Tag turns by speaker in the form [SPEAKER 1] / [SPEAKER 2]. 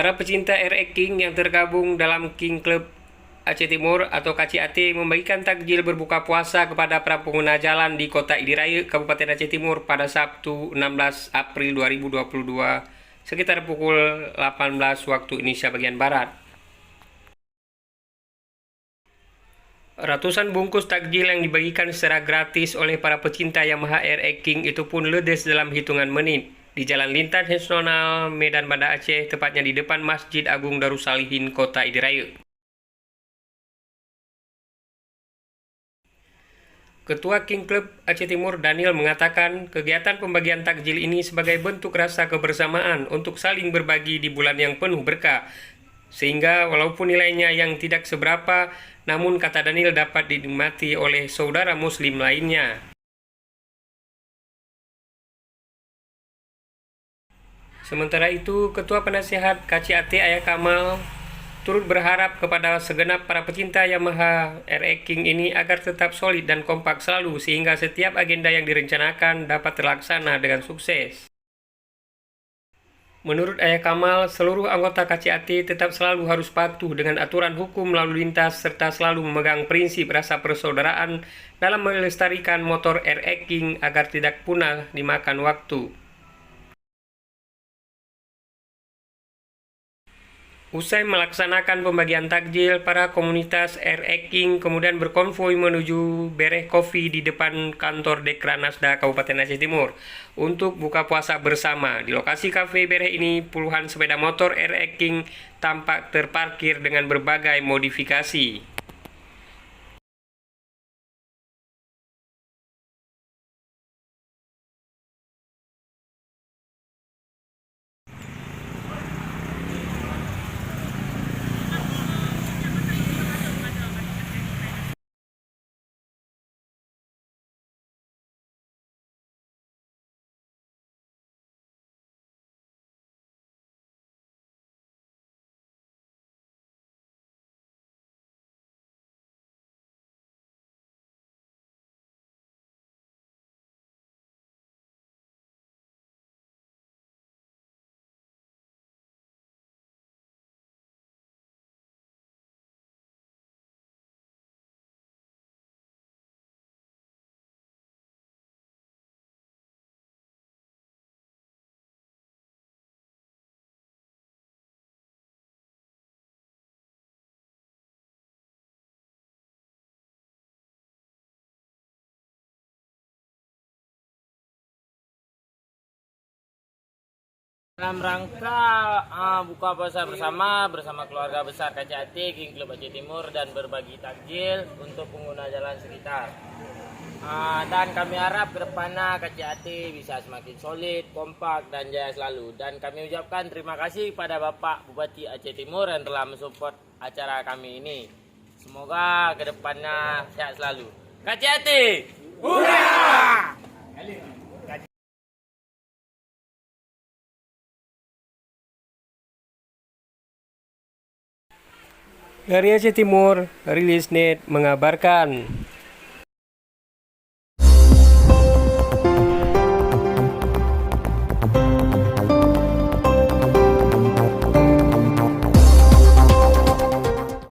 [SPEAKER 1] Para pecinta RX King yang tergabung dalam King Club Aceh Timur atau KCAT membagikan takjil berbuka puasa kepada para pengguna jalan di Kota Idiraya, Kabupaten Aceh Timur pada Sabtu 16 April 2022 sekitar pukul 18 waktu Indonesia bagian Barat. Ratusan bungkus takjil yang dibagikan secara gratis oleh para pecinta Yamaha RX King itu pun ludes dalam hitungan menit di Jalan Lintas Nasional Medan Banda Aceh, tepatnya di depan Masjid Agung Darussalihin Kota Idiraya. Ketua King Club Aceh Timur Daniel mengatakan kegiatan pembagian takjil ini sebagai bentuk rasa kebersamaan untuk saling berbagi di bulan yang penuh berkah. Sehingga walaupun nilainya yang tidak seberapa, namun kata Daniel dapat dinikmati oleh saudara muslim lainnya. Sementara itu, Ketua Penasihat KCAT Ayah Kamal turut berharap kepada segenap para pecinta Yamaha RX King ini agar tetap solid dan kompak selalu sehingga setiap agenda yang direncanakan dapat terlaksana dengan sukses. Menurut Ayah Kamal, seluruh anggota KCAT tetap selalu harus patuh dengan aturan hukum lalu lintas serta selalu memegang prinsip rasa persaudaraan dalam melestarikan motor RX King agar tidak punah dimakan waktu. Usai melaksanakan pembagian takjil, para komunitas RX King kemudian berkonvoi menuju Bereh Coffee di depan kantor Dekranasda Kabupaten Aceh Timur untuk buka puasa bersama. Di lokasi kafe Bereh ini, puluhan sepeda motor RX King tampak terparkir dengan berbagai modifikasi.
[SPEAKER 2] Dalam rangka buka puasa bersama keluarga besar KCAT King Club Aceh Timur dan berbagi takjil untuk pengguna jalan sekitar. Dan kami harap ke depannya KCAT bisa semakin solid, kompak, dan jaya selalu. Dan kami ucapkan terima kasih pada Bapak Bupati Aceh Timur yang telah mensupport acara kami ini. Semoga ke depannya sehat selalu. KCAT! Hurra!
[SPEAKER 1] Dari Aceh Timur, Rilis Net mengabarkan.